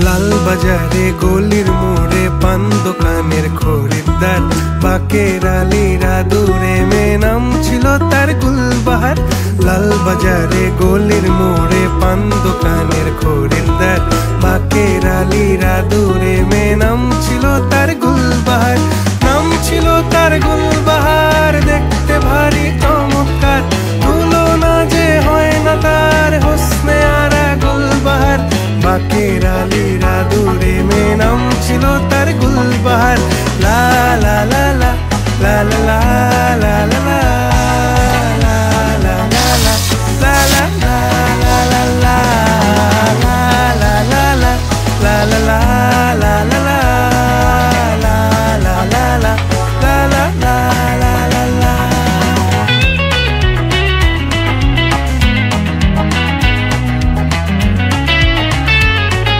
লাল বাজারে গলির মোড়ে পান দোকানের খরিদ্দার, বাকের আলীরা দূরে মেয়ে নাম ছিল তার গুলবাহার। লাল বাজারে গলির মোড়ে পান দোকানের খরিদ্দার, বাকের আলীরা দূরে মেয়ে নাম ছিল তার গুলবাহার। নাম ছিল তার গুলবাহার, দেখতে ভারী চমৎকার, তুলনা যে হয় না তার হোসনে আরা গুলবাহার। বাকের আলীরা দূরে মেয়ে নাম ছিল তার গুলবাহার। লা লা লা লা লা লা লা লা লা।